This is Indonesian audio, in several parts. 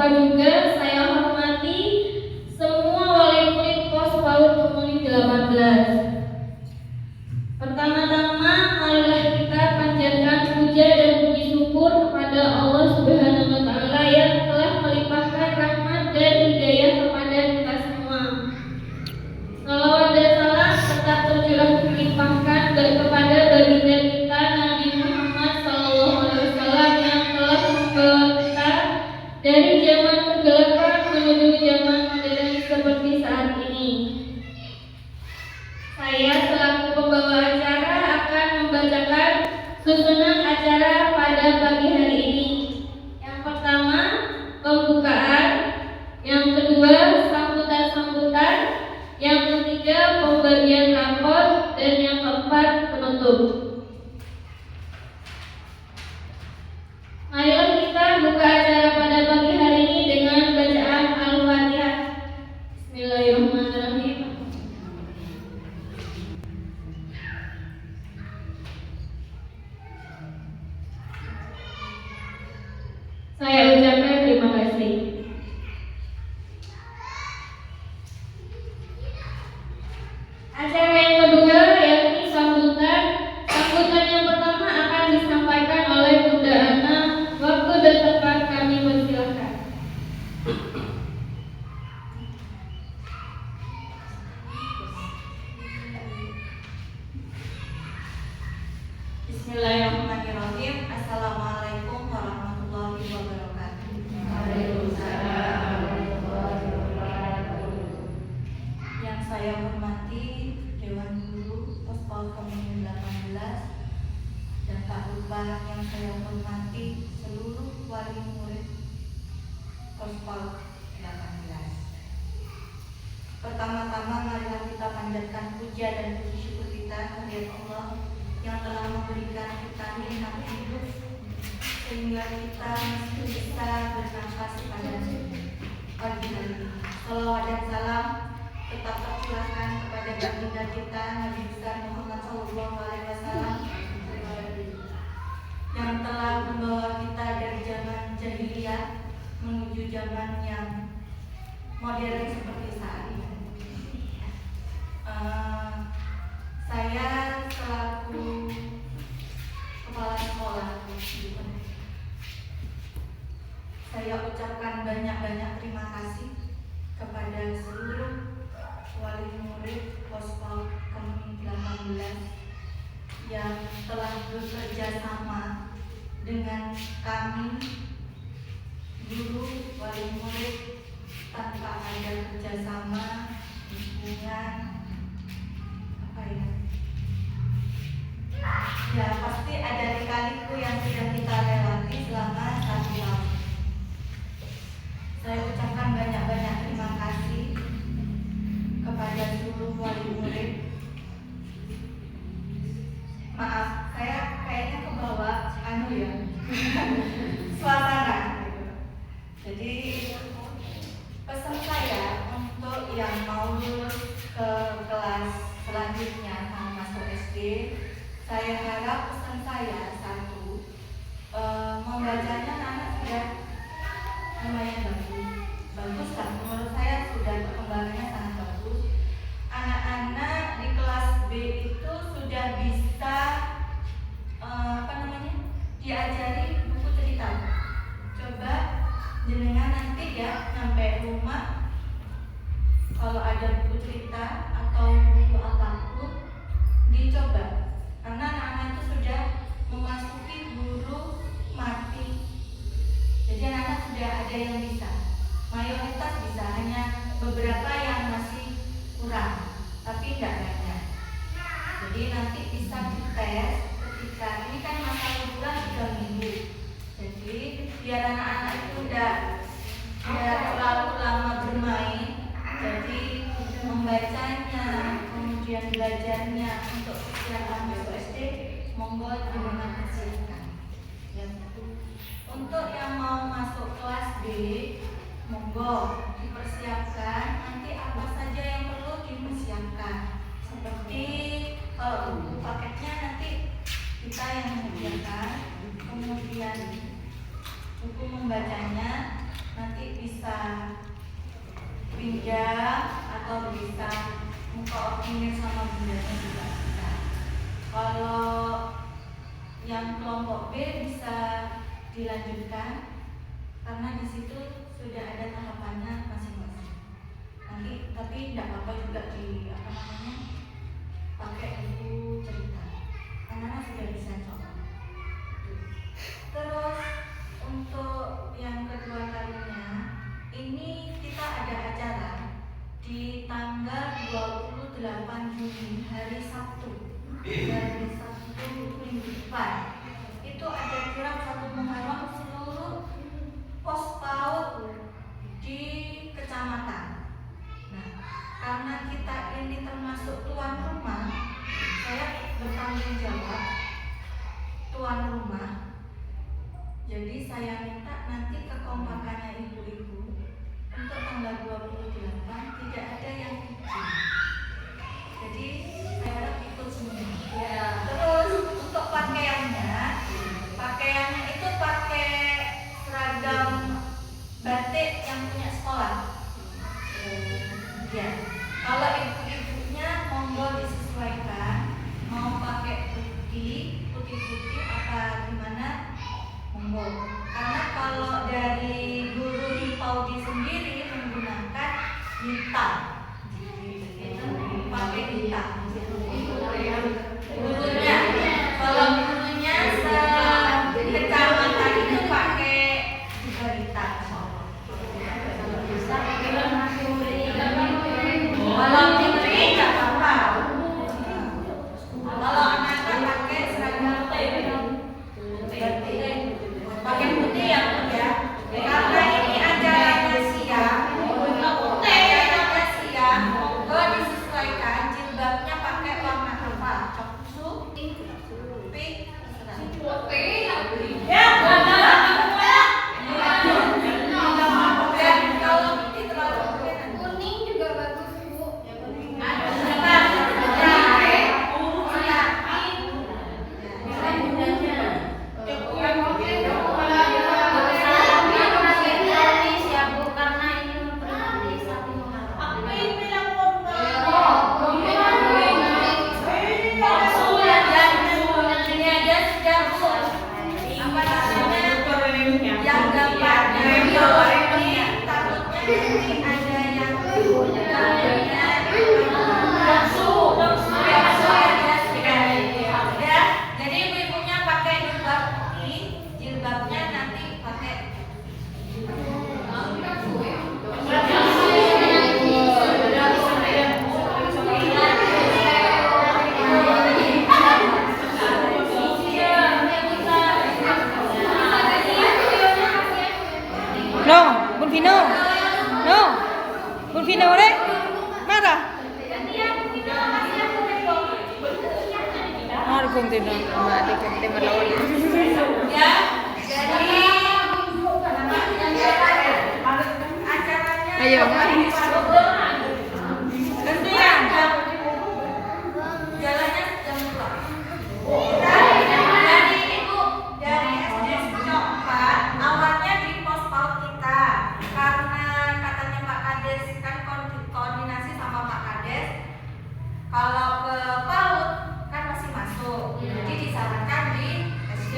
lupa juga saya hormati semua wali murid pos PAUD Kemuning 18. Pertama-tama, marilah kita panjatkan puja dan puji syukur kepada Allah Subhanahu wa Ta'ala yang telah melimpahkan rahmat dan hidayah kepada kita semua. Salawat dan salam tetap tercurah dilimpahkan kepada baginda kita Nabi Muhammad SAW yang telah membawa kita dari zaman kegelapan menuju zaman modern seperti saat ini. Saya selaku pembawa acara akan membacakan susunan acara pada pagi hari ini. Yang pertama, pembukaan. Yang kedua, sambutan-sambutan. Yang ketiga, pembagian rapor. Dan yang keempat, penutup. Marilah kita buka acara pada pagi hari ini dengan bacaan Al-Fatihah. Bismillahirrahmanirrahim. Saya ucapkan terima kasih. Acara yang kedua yakni sambutan. Sambutan yang pertama akan disampaikan oleh Bunda Ana. Waktu dan tempat kami persilakan. Bismillahirrahmanirrahim. Assalamualaikum warahmatullahi wabarakatuh. Waalaikumsalam warahmatullahi wabarakatuh. Yang saya hormati Dewan Guru Pos PAUD Kemuning 18 dan tak lupa yang saya hormati seluruh wali murid Pos PAUD 18. Pertama-tama marilah kita panjatkan puja dan puji syukur kita kepada Allah yang telah memberikan kita nikmat hidup sehingga kita masih bisa bernafas pada pagi hari ini. Salawat dan salam tetap tercurahkan kepada baginda kita Nabi besar Muhammad SAW yang telah membawa kita dari zaman jahiliyah menuju zaman yang modern seperti saat ini. Saya selaku kepala sekolah, saya ucapkan banyak-banyak terima kasih kepada seluruh wali murid Pos PAUD Kemuning 18 yang telah bekerja sama dengan kami guru wali murid tanpa ada kerjasama hubungan ya pasti ada lika-liku yang sudah kita lewati selama 1 tahun. Saya ucapkan banyak-banyak terima kasih kepada seluruh wali murid. Maaf, saya kayaknya kebawa suasana. Jadi pesan saya untuk yang mau lulus ke kelas selanjutnya mau masuk SD, saya harap pesan saya satu, membacanya anak sudah lumayan bagus kan? Menurut saya sudah perkembangannya sangat bagus. Anak-anak di kelas B itu sudah bisa diajari buku cerita. Coba jenengan nanti ya sampai rumah kalau ada buku cerita atau buku apapun dicoba, karena anak-anak itu sudah memasuki guru mati. Jadi anak-anak sudah ada yang bisa, mayoritas bisa, hanya beberapa yang masih kurang, tapi tidak banyak. Jadi nanti bisa dites ketika ini kan masa liburan 3 minggu. Jadi biar anak-anak itu tidak terlalu lama bermain, jadi membacanya, kemudian belajarnya untuk persiapan masuk SD, monggo dengan persiapan. Untuk yang mau masuk kelas B, monggo dipersiapkan. Nanti apa saja yang perlu dipersiapkan, seperti kalau buku paketnya nanti kita yang menyediakan, kemudian buku membacanya nanti berjenjang atau bisa mengkoordinir sama bundanya juga bisa. Kalau yang kelompok B bisa dilanjutkan karena di situ sudah ada tahapannya masing-masing. Nanti tapi tidak apa-apa juga di pakai buku cerita. Anak-anak sudah bisa coba. Terus untuk yang kedua kalinya ini kita ada acara di tanggal 28 Juni hari Sabtu. Hari Sabtu minggu depan. Itu ada kirap 1 Muharram seluruh pos PAUD di kecamatan. Nah, karena kita ini termasuk tuan rumah, saya bertanggung jawab tuan rumah. Jadi saya minta nanti kekompakannya ibu-ibu untuk tanggal 28 tidak ada yang izin. Jadi saya harap ikut semua. Ya. Terus untuk pakaiannya itu pakai seragam batik yang punya sekolah. Ya. Kalau ibu-ibunya monggo disesuaikan, mau pakai putih apa gimana, monggo. Karena kalau dari guru di PAUD sendiri menggunakan hitam, pakai hitam. Gurunya, kalau gurunya sekecamatan itu pakai hitam. Kalau putri nggak apa-apa. Kalau anak-anak pakai seragam pakai putih ya, karena ini acaranya siang. Monggo disesuaikan jilbabnya pakai warna apa? Coksu, pink, ya. Bun Vino deh, mana? Kung tidak, mati kung tidak melawat. Ya, jadi ayo. gantian jalannya jam 2. Dari ibu dari SD Secok 4 awalnya di pos PAUD kita karena katanya Pak Kades kan koordinasi sama Pak Kades kalau ke PAUD kan masih masuk, jadi disarankan di SD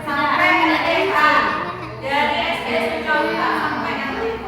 sampai TK dari SD Secok 4 sampai TK.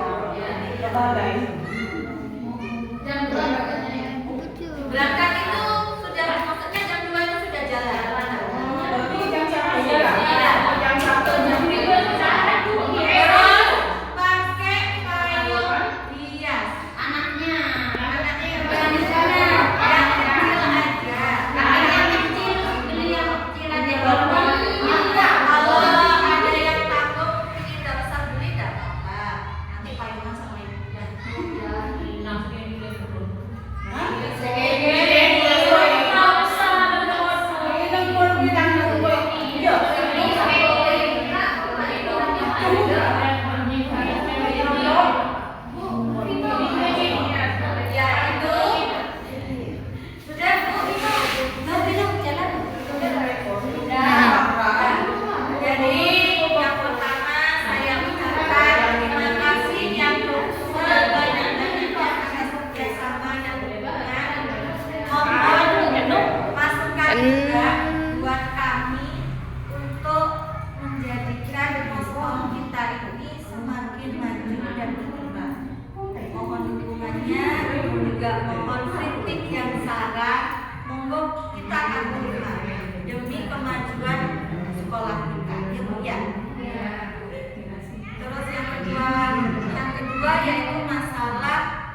juga mohon kritik yang salah, monggo kita akan terima demi kemajuan sekolah kita. Ya Bu ya. Terus yang kedua yaitu masalah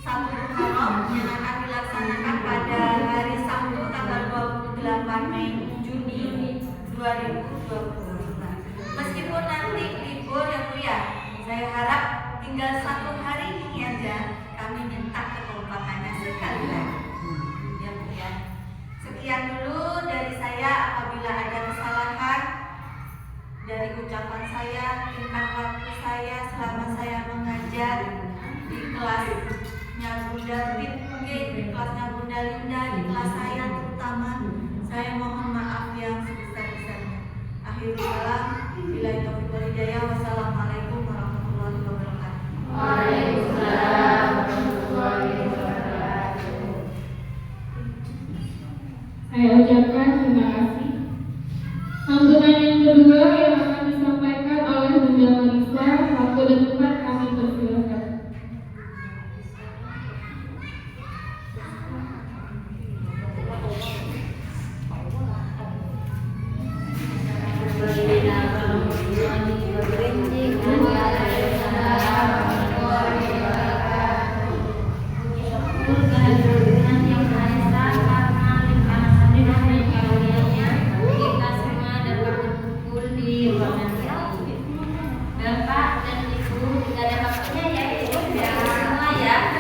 Sabtu Muharram yang akan dilaksanakan pada hari Sabtu tanggal 28 Mei Juni 2020. Meskipun nanti libur ya Bu ya, saya harap tinggal 1 hari ini aja kami minta kekompakannya sekali lagi. Ya Bu ya. Sekian dulu dari saya. Apabila ada kesalahan dari ucapan saya, tingkah laku saya selama saya mengajar di kelasnya Bunda Pinke, di kelasnya Bunda Linda, di kelas saya terutama, saya mohon maaf yang sebesar-besarnya. Akhirul kalam, billahi taufiq wal hidayah. Wassalamualaikum warahmatullahi wabarakatuh. Waalaikumsalam warahmatullahi wabarakatuh. Saya ucapkan terima kasih. Sambutan yang kedua yang akan disampaikan oleh Bunda Marisa. Waktu dan tempat kami persilakan. Bapak dan Ibu, tidak ada bapaknya ya, Ibu semua ya.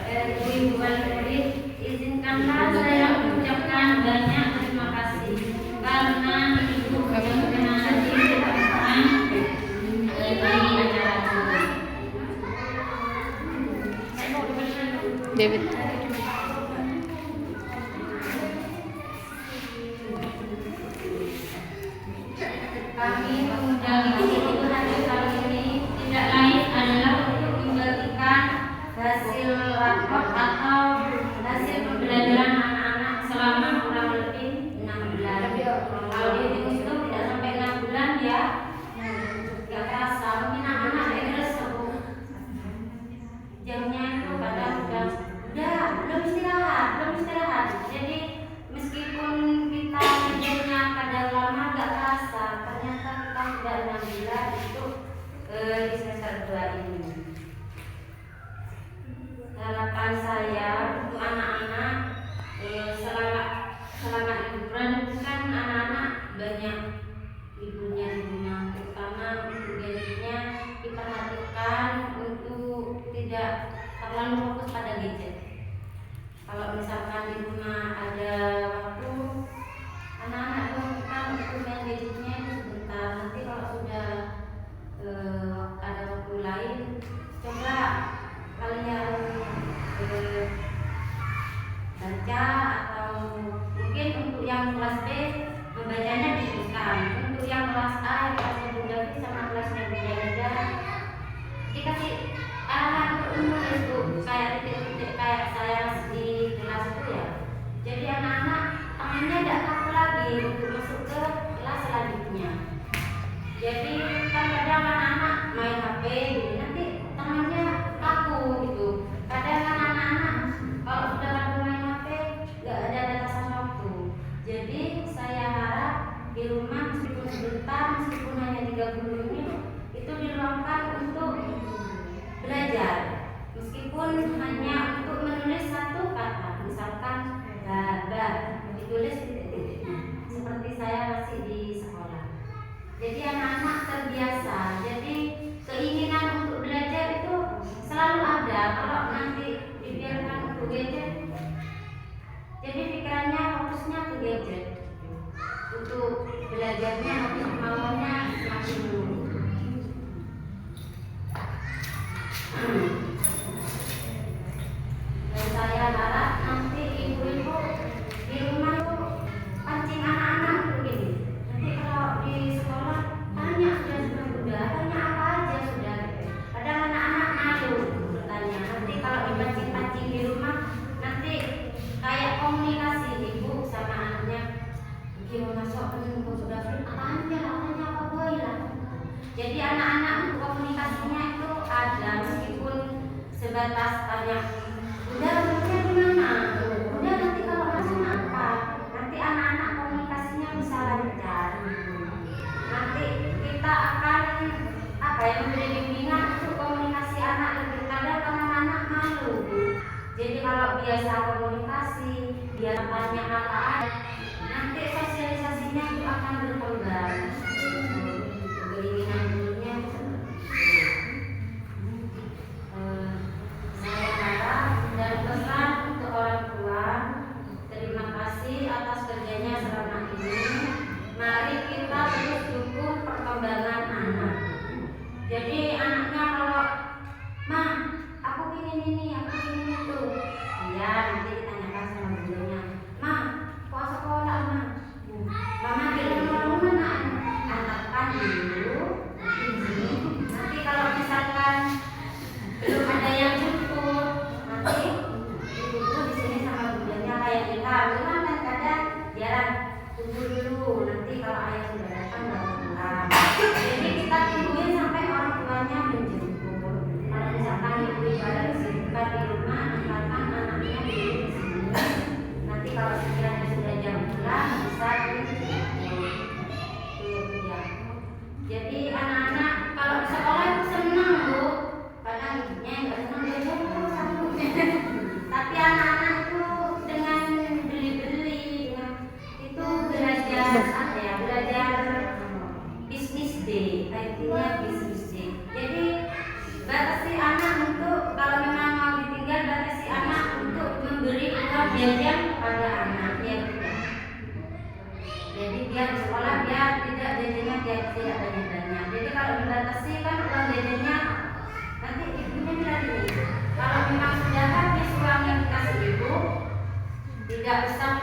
Ibu wali murid, izinkanlah saya mengucapkan banyak terima kasih karena Ibu berkenan dipertemukan di acara ini. David. Kami mengundang Ibu hadir kali ini tidak lain adalah untuk membagikan hasil rapor atau hasil pembelajaran anak-anak selama kurang lebih 6 bulan. Kalau dihitung itu tidak sampai 6 bulan ya, nggak terasa. Mungkin anak-anak regres jamnya itu kadang udah belum istirahat. Jadi meskipun kita kerjanya kadang lama nggak terasa, ternyata kita sudah 6 bulan untuk di semester 2 ini. Harapan saya untuk anak-anak selama liburan kan anak-anak banyak ibunya di rumah, terutama untuk gadgetnya diperhatikan untuk tidak terlalu fokus pada gadget. Kalau misalkan di rumah ada waktu, anak-anak kita untuk main gadgetnya itu sebentar. Nanti kalau sudah ada waktu lain, coba kalian baca, atau mungkin untuk yang kelas B membacanya diteruskan. Untuk yang kelas A, kelasnya Bunda Fi sama kelasnya Bunda Linda dikasih arahan untuk menulis Bu, kayak titik-titik kayak saya di kelas itu ya. Jadi anak-anak tangannya tidak kaku lagi untuk masuk ke kelas selanjutnya. Jadi kan kadang anak-anak main HP gitu, nanti tangannya kaku gitu. Kadang kan anak-anak kalau sudah lagi main HP nggak ada batasan waktu. Jadi saya harap di rumah meskipun sebentar, meskipun hanya 30 menit, itu diluangkan untuk belajar. Meskipun hanya untuk menulis satu kata, misalkan baba, ditulis titik-titiknya. Seperti saya masih di sekolah. Jadi anak-anak terbiasa. Jadi keinginan untuk belajar itu selalu ada. Kalau nanti dibiarkan untuk gadget, jadi pikirannya fokusnya ke gadget. Untuk belajarnya nanti kemauannya semakin dulu. Dan saya harap nanti ibu-ibu di rumah tuh pancing anak-anak begini. Nanti kalau di sekolah tanya sudah tanya apa aja sudah. Kadang anak-anak malu bertanya. Nanti kalau dipancing-pancing di rumah, nanti kayak komunikasi ibu sama anaknya. Gimana masuk sudah tanya apa boleh lah. Jadi anak-anak untuk komunikasinya itu ada, meskipun sebatas tanya, udah umurnya gimana? Udah nanti kalau masuk apa? Nanti anak-anak komunikasinya bisa lancar. Nanti kita akan memberi bimbingan untuk komunikasi anak lebih kadang karena anak malu. Jadi kalau biasa komunikasi, biar tanya apa aja, nanti sosialisasinya itu akan berkembang. Keinginan dulunya saya harap dan pesan untuk orang tua, terima kasih atas kerjanya selama ini. Mari kita terus dukung perkembangan anak. Jadi anaknya kalau, "Ma, aku ingin ini, aku ingin itu." Iya, nanti ditanyakan sama gurunya. "Ma, kok sekolah, Ma?" "Mama bilang mau mana?" Anakkan dulu. Nanti kalau misalkan belum ada yang jemput, nanti ibu di sini sama gurunya kayak kita bilang kan kadang biar tunggu dulu. Nanti kalau ayah sudah datang baru pulang. Jadi kita tungguin sampai orang tuanya menjemput. Kalau misalkan ibu ada kesibukan di rumah, angkatkan anaknya di sini. Nanti kalau sekiranya sudah jam pulang bisa jadi anak-anak kalau di sekolah itu senang Bu. Kadang ibunya nggak senang dia jemput satu. Tapi anak-anak itu dengan beli-beli, dengan itu belajar apa ya, belajar bisnis day, artinya bisnis day. Jadi batasi anak untuk kalau memang mau ditinggal, batasi anak untuk memberi uang jajan kepada anak ya. Jadi biar di sekolah biar tidak jajannya biar tidak banyak-banyak. Jadi kalau dibatasi kan uang jajannya nanti ibunya bilang ini. Kalau memang sudah habis uang yang dikasih ibu, tidak usah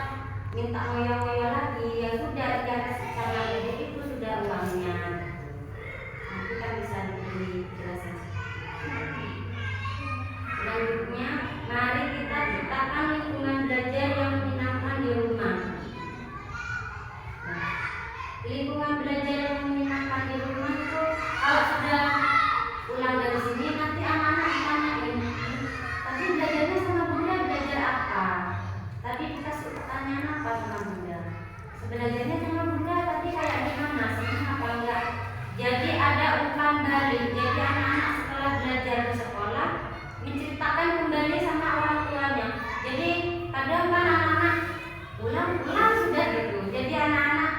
minta ngoyo-ngoyo lagi. Yang sudah dikasih sama ibu itu sudah uangnya. Nanti kan bisa dijelasin. Selanjutnya, mari kita ciptakan lingkungan belajar yang menyenangkan di rumah. Lingkungan belajar yang menyenangkan di rumah itu kalau sudah pulang dari sini nanti anak-anak ditanyain, tadi belajarnya sama Bunda belajar apa? Tadi dikasih pertanyaan apa sama Bunda? Belajarnya sama Bunda tadi kayak gimana? Senang apa enggak? Jadi ada umpan balik. Jadi anak-anak setelah belajar di sekolah menceritakan kembali sama orang tuanya. Jadi kadang kan anak-anak pulang sudah gitu. Jadi anak-anak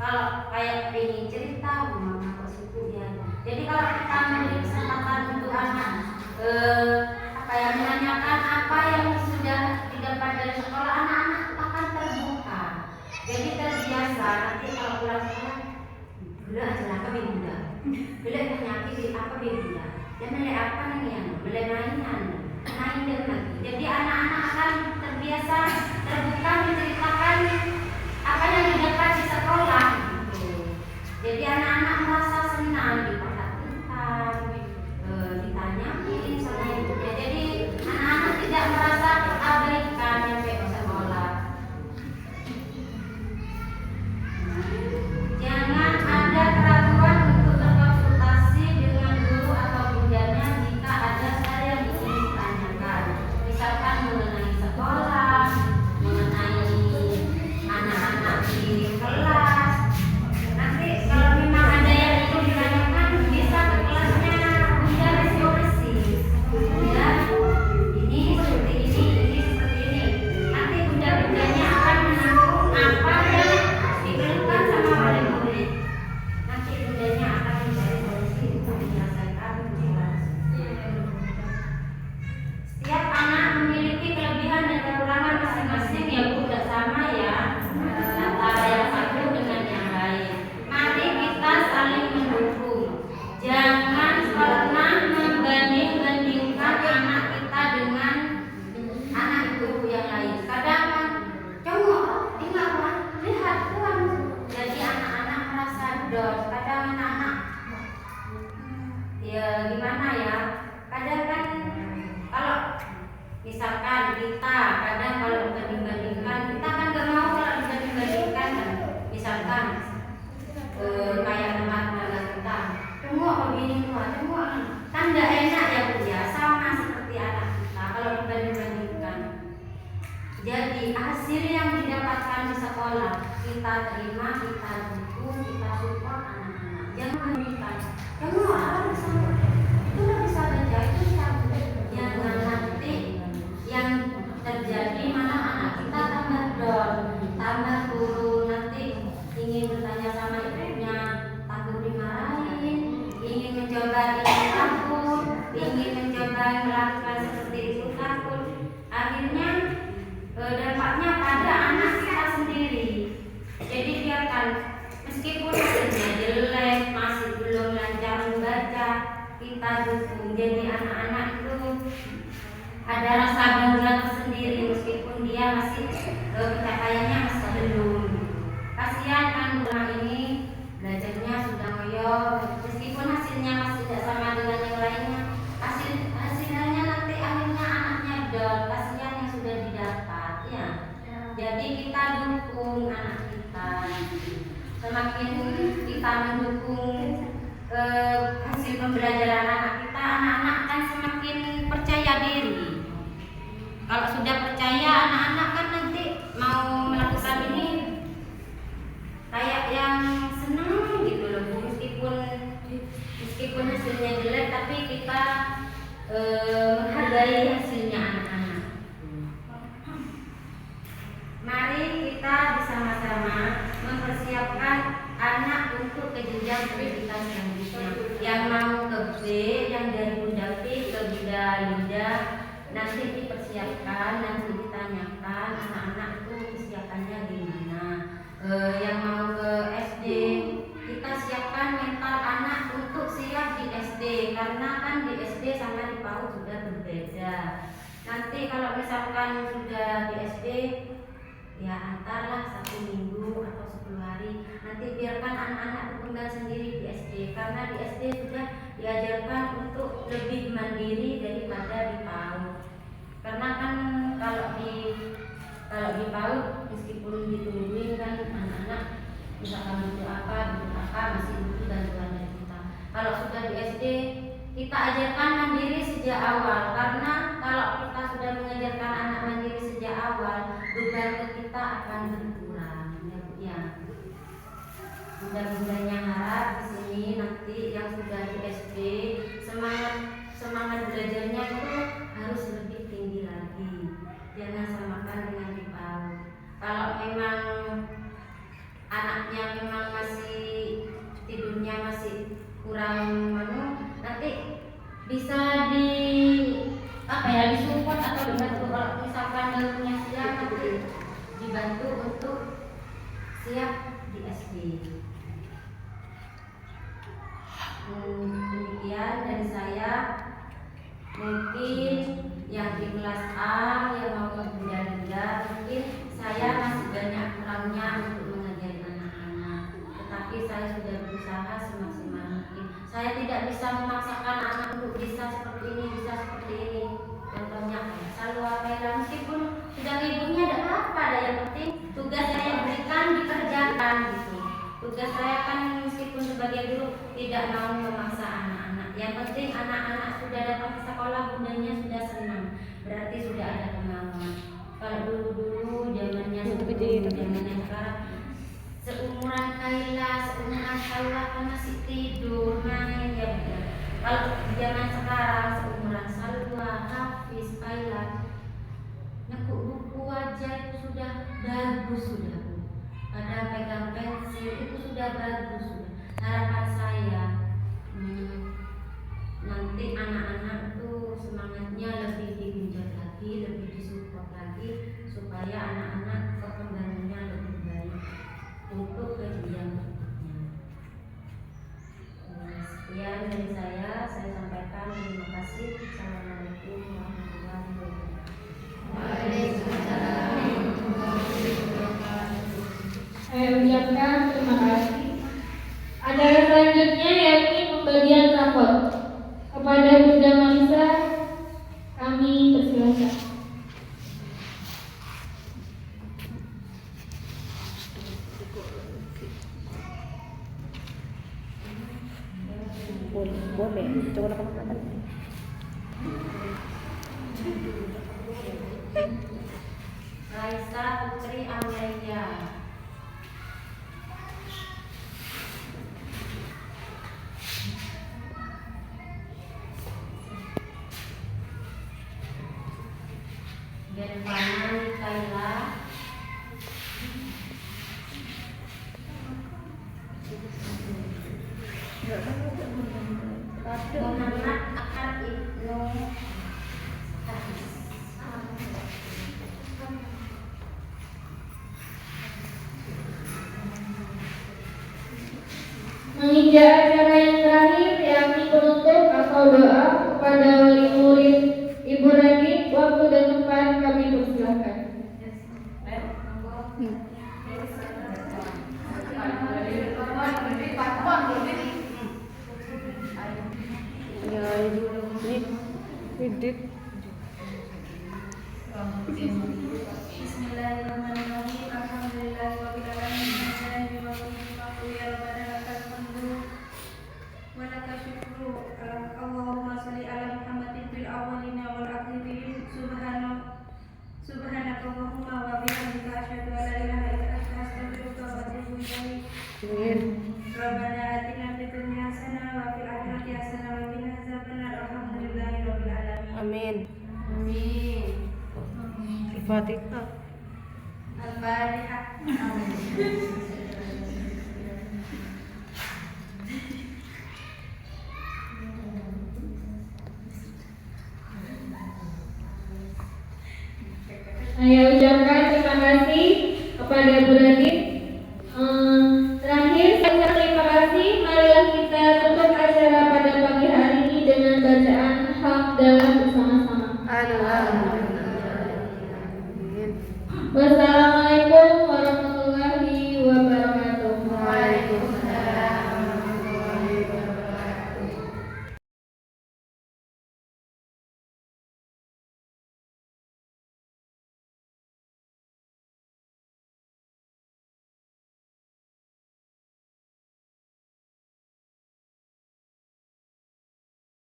kalau kayak ingin cerita, mama kok suku dia. Jadi kalau kita memberi kesempatan untuk anak menanyakan apa yang sudah didapat dari sekolah, anak-anak akan terbuka. Jadi terbiasa. Nanti kalau pulang sekolah, bela aja apa bunda, bela penyakit apa bunda, dan bela apa nih yang bela mainan lagi. Jadi anak-anak akan terbiasa terbuka menceritakan apa yang didapat di sekolah gitu. Jadi anak-anak merasa senang diperhatikan, ditanyain sama ibunya. Jadi anak-anak tidak merasa terabaikan sampai ke sekolah. Jangan ada keraguan untuk berkonsultasi dengan guru atau bundanya jika ada hal yang ingin ditanyakan. Misalkan mengenai sekolah, mengenai anak-anak di kelas. Nanti kalau memang ada yang ingin ditanyakan bisa ke kelasnya Bunda resi. Bunda ini seperti ini seperti ini. Nanti bunda-bundanya akan menampung apa yang dikeluhkan sama oleh murid. Nanti bundanya akan mencari solusi untuk menyelesaikan masalah. Setiap anak memiliki kelebihan dan kekurangan masing-masing ya Bu, tidak sama ya antara yang satu dengan yang lain. Mari kita saling mendukung. Jangan pernah membanding-bandingkan anak kita dengan anak ibu yang lain. Kadang kan cowok tinggal lihat tuan. Jadi anak-anak merasa down. Kadang anak-anak ya gimana ya? Kadang kan kalau misalkan kita kadang kalau dibanding-bandingkan, kita kan gak mau kalau dibanding-bandingkan kan. Misalkan kayak tempat kita, tunggu begini tuh, tunggu kan gak enak ya Bu ya, sama misalkan di sekolah kita terima, kita dukung, kita support anak-anak. Jangan memberikan, kamu harus sama, itu nggak bisa baca, itu bisa jangan nanti yang terjadi malah anak kita tambah down, tambah turun, nanti ingin bertanya sama ibunya, takut dimarahin, ingin mencoba ini takut, ingin mencoba melakukan seperti itu takut. Akhirnya dampaknya pada anak kita sendiri. Jadi biarkan meskipun hasilnya jelek, masih belum lancar membaca, kita dukung. Jadi anak-anak itu ada rasa bangga tersendiri meskipun dia masih pencapaiannya masih belum. Kasihan kan rumah ini belajarnya sudah ngoyo, meskipun hasilnya masih tidak sama dengan yang lainnya. Hasilnya nanti akhirnya anaknya down. Kasihan yang sudah didapat ya. Jadi kita dukung anak kita. Semakin kita mendukung hasil pembelajaran anak kita, anak-anak akan semakin percaya diri. Kalau sudah percaya, anak-anak kan nanti mau melakukan ini kayak yang senang gitu loh. Meskipun hasilnya jelek, tapi kita menghargai hasilnya anak-anak. Mari kita bersama-sama mempersiapkan anak untuk ke jenjang pendidikan selanjutnya. Yang mau ke B, yang dari Bunda P ke Bunda Linda, nanti dipersiapkan, nanti ditanyakan anak-anak itu kesiapannya gimana. Yang mau ke SD, kita siapkan mental anak untuk siap di SD, karena kan di SD sama di PAUD sudah berbeda. Nanti kalau misalkan sudah di SD, ya antarlah 1 minggu atau 10 hari. Nanti biarkan anak-anak berkembang sendiri di SD, karena di SD sudah diajarkan untuk lebih mandiri daripada di PAUD. Karena kan kalau di PAUD meskipun ditungguin kan anak-anak misalkan butuh apa masih butuh bantuan dari kita. Kalau sudah di SD kita ajarkan mandiri sejak awal, karena kalau kita sudah mengajarkan anak mandiri sejak awal, beban kita akan berkurang ya Bu ya. Mudah-mudahnya harap di sini nanti yang sudah di SD semangat belajarnya itu harus lebih tinggi lagi. Jangan samakan dengan di PAUD. Kalau memang anaknya memang masih tidurnya masih kurang nanti bisa disupport atau dibantu. Kalau misalkan barunya siap, nanti dibantu untuk siap di SD. Demikian dari saya. Mungkin yang di kelas A yang mau ke Bunda Linda, mungkin saya masih banyak kurangnya untuk mengajari anak-anak, tetapi saya sudah berusaha semaksimal mungkin. Saya tidak bisa memaksakan anak untuk bisa seperti ini. Contohnya Salwa Mela, meskipun sudah ibunya tidak apa-apa, yang penting tugas saya berikan dikerjakan gitu. Tugas saya kan meskipun sebagai guru tidak mau memaksa anak-anak. Yang penting anak-anak sudah datang ke sekolah, bundanya sudah senang, berarti sudah ada kemauan. Kalau dulu zamannya sekarang seumuran Kaila, seumuran Salwa kan masih tidur main ya benar. Kalau zaman sekarang seumuran Salwa, Hafiz, Kaila, nekuk buku aja itu sudah bagus sudah. Ada pegang pensil itu sudah bagus sudah. Harapan saya nanti anak-anak itu semangatnya lebih digenjot lagi, lebih disupport lagi, supaya anak-anak perkembangannya lebih baik untuk kejadian berikutnya. Sekian dari saya sampaikan. Terima kasih. Assalamualaikum warahmatullahi wabarakatuh. Waalaikumsalam warahmatullahi wabarakatuh. Saya ucapkan terima kasih. Acara selanjutnya yakni pembagian rapot. Kepada Bunda Malisa, kami persilakan. Boleh, coba apa? Baik. Raisa Putri Amelia. Gervana Nikaila. Muhammad Akar Ibnu Hafiz. Menginjak acara yang terakhir yakni penutup atau doa kepada wali murid Ibu Radit, waktu dan tempat kami persilahkan. Ya, ini edit. Bismillahirrahmanirrahim. Alhamdulillahirabbil alamin. Hamdan wa syukran ya rabbana lakal hamdu wa lakal syukru. Allahumma shalli ala Muhammadin fil awwalin wal akhirin. Subhanaka Allahumma wa bihamdika asyhadu an la ilaha illa anta astaghfiruka wa atubu ilaik. Rabbana atina fid dunya hasanah wa fil akhirati hasanah wa qina adzabannar. Alhamdulillahirabbil alamin. Amin. Amin. Al-Fatihah. Al-Fatihah. Saya ucapkan terima kasih kepada Bu Radit. Terakhir saya ucapkan terima kasih. Marilah kita tutup acara pada pagi hari ini dengan bacaan hamdalah bersama-sama. Alhamdulillah. Wassalamualaikum